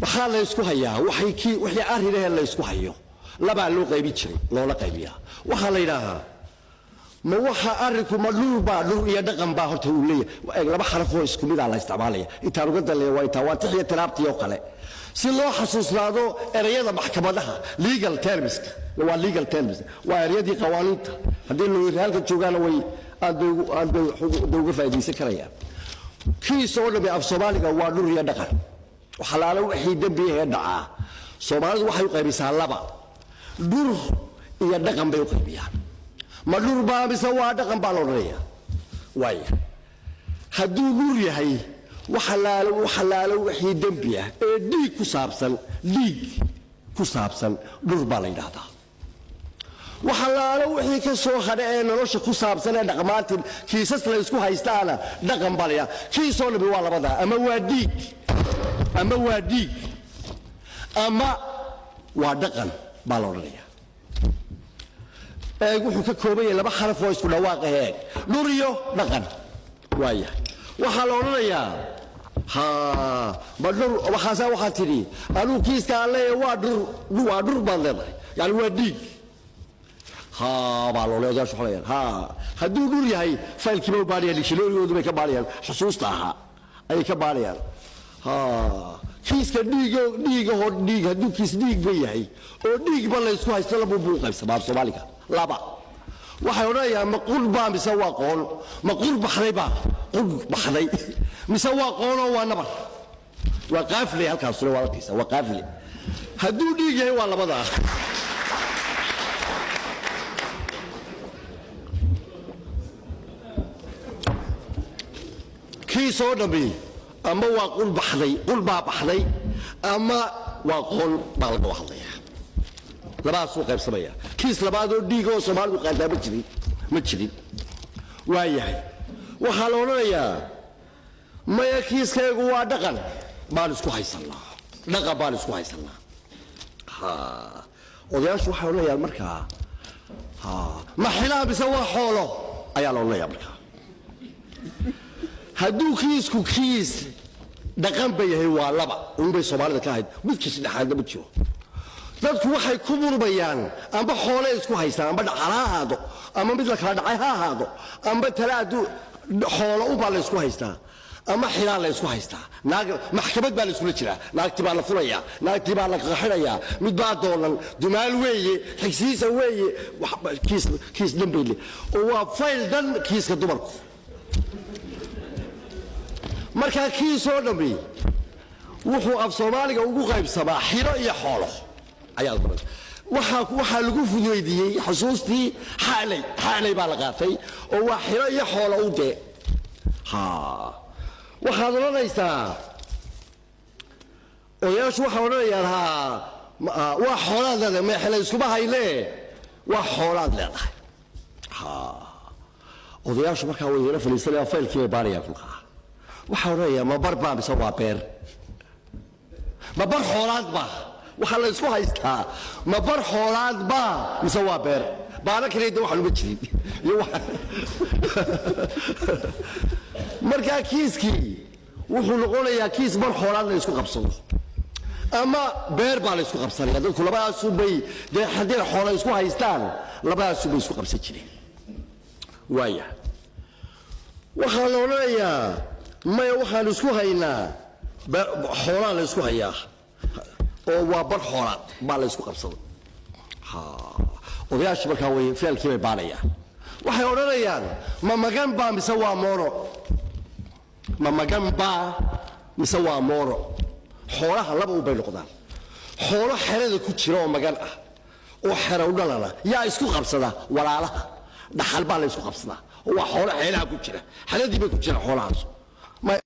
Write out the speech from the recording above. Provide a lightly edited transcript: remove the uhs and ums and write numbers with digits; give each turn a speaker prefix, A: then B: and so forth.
A: waxaa la isku hayaa wixii arrinaha la isku hayo laba loo qaybi jiray loola qaybiyaa waxa la yiraahdaa ma waxa arinku ma dhul iyo dhaqan baa horta uu leeyahay laba xaraf oo isku mid ah la isticmaalaya inta uga dalay waa tawaatix iyo tiraabtii oo kale si loo xasuusnaado erayada maxkamadaha legal terms waa erayadii qawaaniinta hadii loo halka joogaana way aad uga faa'iideysan karayaan kiisoo dhabe af Soomaaliga waa dhul iyo dhaqan waxa la wixii dambiye dhaca Soomaalidu waxay u qaybisaa laba dhul iyo dhaqan bay u qaybiyaan ma dhul baa mise waa dhaqan baa loo leeyahay way hadduu dhul yahay waxa la wixii dambiye ee dhiig ku saabsan dhul baa la yiraahdaa waxa la wixii ka soo hadhay nolosha ku saabsan ee dhaqamaatin kiisas la isku haystaana dhaqan baa la kiisoo nabi waa labada ama waa dhiig ama waa dhaqan baa loo leeyahay wuxuu ka kooban yahay laba xaraf oo isku dhawaaq ah dhur iyo dhaqan waaya waxa la oranayaa badhur waxa tiri anuu kiiska alle waa dhur baan leedahay yani waa dhiig baa loo leeyahay xoolaha hadduu dhur yahay faylkiiba baariyay shilooyoodu bay ka baariyaan xusuusta aha ay ka baariyaan kiiska dhiig hadduu kiis dhiig ba yahay oo dhiig ba la isku haysto laba buu qaybsamaa Soomaaliga laba waxay oranayaan ma qurba mise waa qoon ma qurbaxday mise waa qoon oo waa nabar waa qaafli halkaas waa halkiisa waa qaafli hadduu dhiig yahay waa labada kiisoo dhabi ama waa qurba baxday ama waa qoon baa laga hadlayaa labaas uu qaybsamaya kiis labaad oo dhiig oo Soomaalidu qaada ma jirin waayahay waxa la oranayaa ma kiiskaygu waa dhaqan baan isku haysanaa odayaashu waxay oranayaan markaa ma xilaab isa waa xoolo ayaa la oranayaa markaa hadduu kiis dhaqan bay yahay waa laba bay Soomaalida ka ahayd midkii saddexaad ma jiro dadku waxay ku murmayaan amba xoolo isku haystaan amba dhaqalahaado ama mid la kala dhacay ha ahaado amba talaadu xoolo u baa la isku haystaa ama xilaa la isku haystaa maxkamad baa la isku jiraa naagti baa la furaya naagti baa la qaxiraya mid baa doonan dumaal weeye xigsiisa weeye kiis dambeyle oo waa fayl dan kiiska dumarku marka kiisoo dhambi wuxuu af Soomaaliga ugu qaybsamaa xiro iyo xoolo ayaa waxa lagu fududeeyay xusuustii xaalay baa la qaatay oo waa xiro iyo xoolo u dee waxaad oranaysaa odayaashu waxa oranayaan waa xoolaad leedahay ma xilay iskuma hayne waa xoolaad leedahay odayaashu markaa way la faliisanayaan faylkii baariyaa kulka waxa oranaya ma barbaa mise waa beer ma bar xoolaad baa waxa la isku haystaa ma bar xoolaad baa mise waa beer baana kaleedo waxa lagu jirin marka kiiskii wuxuu noqonayaa kiis bar xoolaad la isku qabsado ama beer baa la isku qabsanaya dadku labadaas bay hadii xoolo isku haystaan labadaas bay isku qabsan jireen waaya waxa la oranayaa ma waxaan isku haynaa xoolaha la isku hayaa oo waa bar xoolaad baa la isku qabsado odayaashu markaa way ficilkii bay baanayaan waxay oranayaan ma magan baa mise waa mooro xoolaha laba u bay noqdaan xoolo xerada ku jira oo magan ah oo xero u dhalana yaa isku qabsada walaalaha dhaxal baa la isku qabsadaa oo waa xoolo xeelaha ku jira xeladii bay ku jira xoolahaas